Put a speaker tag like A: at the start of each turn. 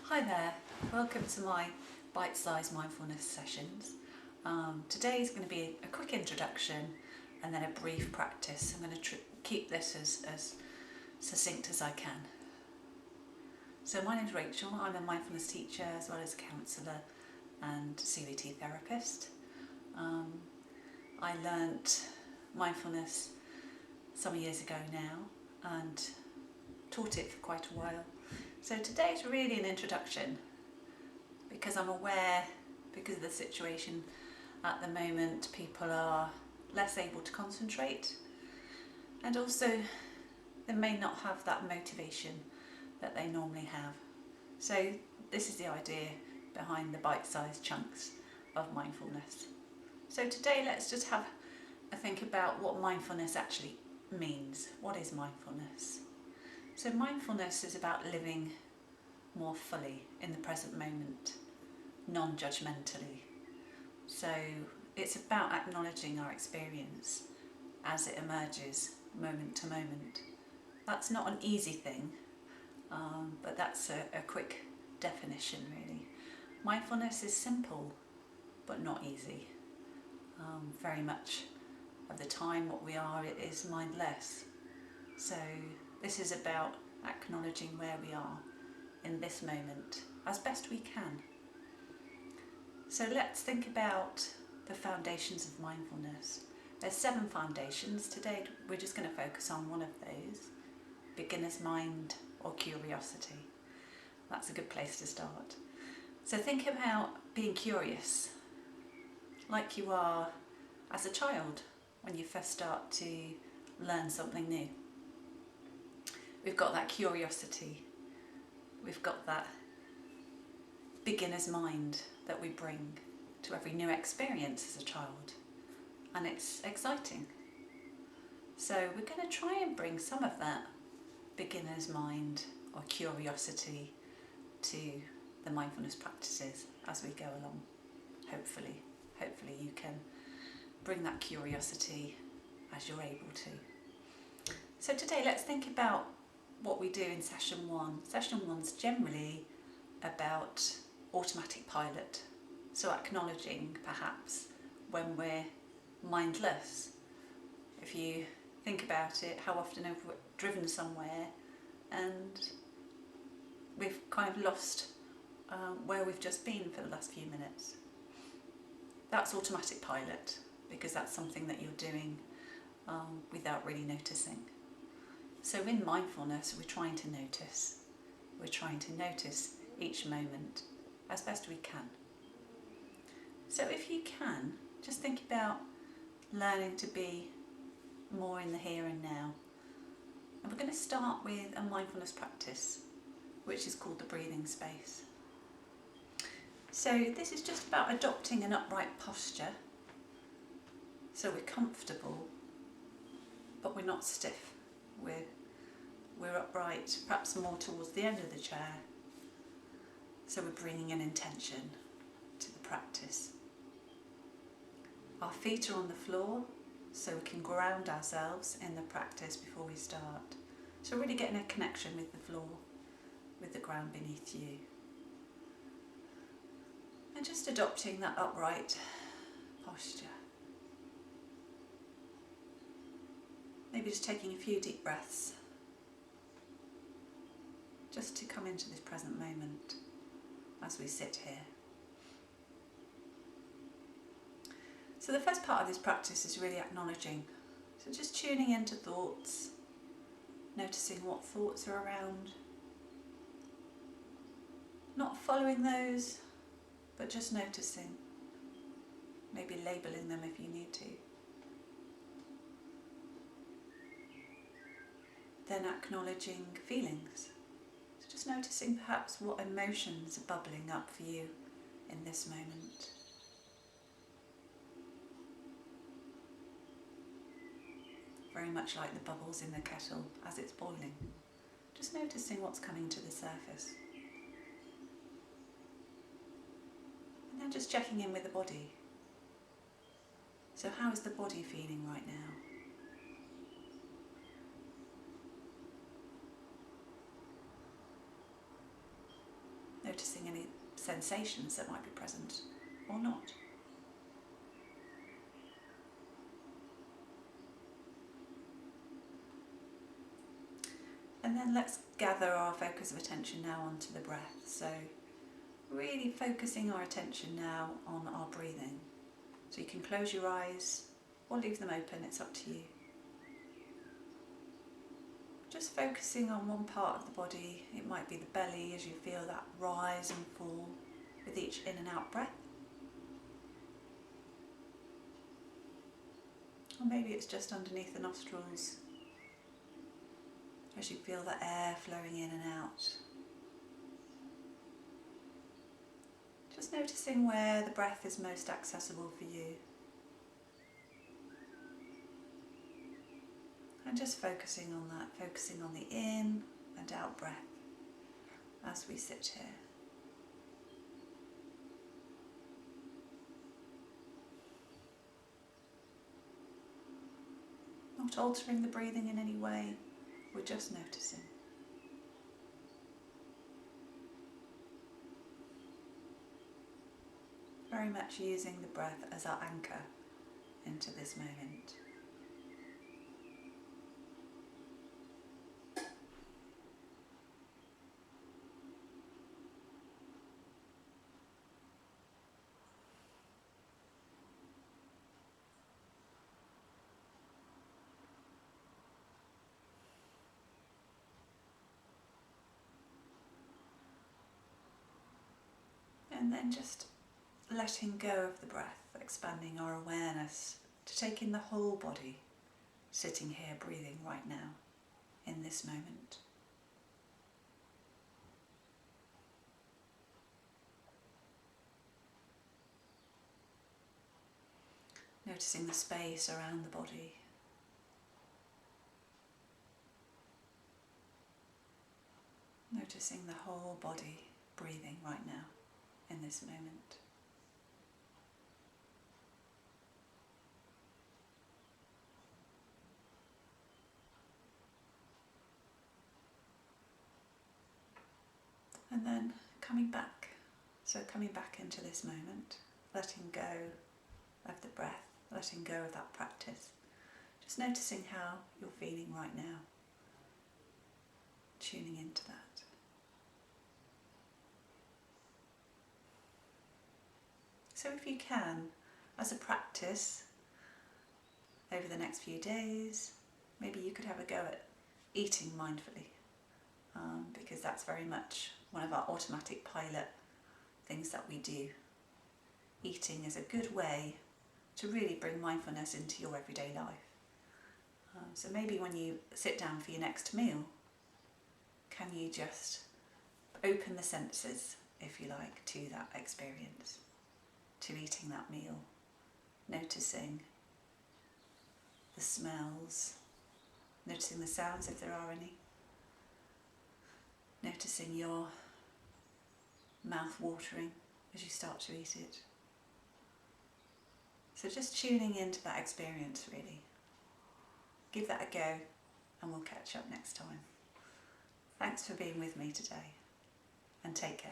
A: Hi there, welcome to my bite-sized mindfulness sessions. Today is going to be a quick introduction and then a brief practice. I'm going to keep this as succinct as I can. So my name is Rachel, I'm a mindfulness teacher as well as a counsellor and CBT therapist. I learnt mindfulness some years ago now and taught it for quite a while. So today is really an introduction because I'm aware, because of the situation at the moment, people are less able to concentrate and also they may not have that motivation that they normally have. So this is the idea behind the bite-sized chunks of mindfulness. So today let's just have a think about what mindfulness actually means. What is mindfulness? So mindfulness is about living more fully in the present moment, non-judgmentally. So it's about acknowledging our experience as it emerges moment to moment. That's not an easy thing, but that's a quick definition really. Mindfulness is simple but not easy. Very much of the time what we are is mindless. So this is about acknowledging where we are in this moment as best we can. So let's think about the foundations of mindfulness. There's 7 foundations. Today we're just going to focus on one of those, beginner's mind or curiosity. That's a good place to start. So think about being curious, like you are as a child when you first start to learn something new. We've got that curiosity, we've got that beginner's mind that we bring to every new experience as a child, and it's exciting. So we're going to try and bring some of that beginner's mind or curiosity to the mindfulness practices as we go along. Hopefully you can bring that curiosity as you're able to. So today let's think about what we do in session 1. Session 1's generally about automatic pilot, so acknowledging perhaps when we're mindless. If you think about it, how often have we driven somewhere and we've kind of lost where we've just been for the last few minutes. That's automatic pilot because that's something that you're doing without really noticing. So in mindfulness, we're trying to notice. We're trying to notice each moment as best we can. So if you can, just think about learning to be more in the here and now. And we're going to start with a mindfulness practice, which is called the breathing space. So this is just about adopting an upright posture. So we're comfortable, but we're not stiff. We're upright, perhaps more towards the end of the chair. So we're bringing an intention to the practice. Our feet are on the floor, so we can ground ourselves in the practice before we start. So really getting a connection with the floor, with the ground beneath you. And just adopting that upright posture. Maybe just taking a few deep breaths, just to come into this present moment as we sit here. So the first part of this practice is really acknowledging. So just tuning into thoughts, noticing what thoughts are around. Not following those, but just noticing. Maybe labelling them if you need to. Then acknowledging feelings. So just noticing perhaps what emotions are bubbling up for you in this moment. Very much like the bubbles in the kettle as it's boiling. Just noticing what's coming to the surface. And then just checking in with the body. So how is the body feeling right now? sensations that might be present or not. And then let's gather our focus of attention now onto the breath. So really focusing our attention now on our breathing. So you can close your eyes or leave them open, it's up to you. Just focusing on one part of the body. It might be the belly as you feel that rise and fall with each in and out breath. Or maybe it's just underneath the nostrils as you feel the air flowing in and out. Just noticing where the breath is most accessible for you. And just focusing on that, focusing on the in and out breath as we sit here. Not altering the breathing in any way, we're just noticing. Very much using the breath as our anchor into this moment. And then just letting go of the breath, expanding our awareness to take in the whole body, sitting here breathing right now, in this moment. Noticing the space around the body. Noticing the whole body breathing right now, in this moment. And then coming back. So coming back into this moment, letting go of the breath, letting go of that practice. Just noticing how you're feeling right now. Tuning into that. So if you can, as a practice, over the next few days, maybe you could have a go at eating mindfully, because that's very much one of our automatic pilot things that we do. Eating is a good way to really bring mindfulness into your everyday life. So maybe when you sit down for your next meal, can you just open the senses, if you like, to that experience, to eating that meal, noticing the smells, noticing the sounds if there are any, noticing your mouth watering as you start to eat it. So just tuning into that experience really. Give that a go and we'll catch up next time. Thanks for being with me today and take care.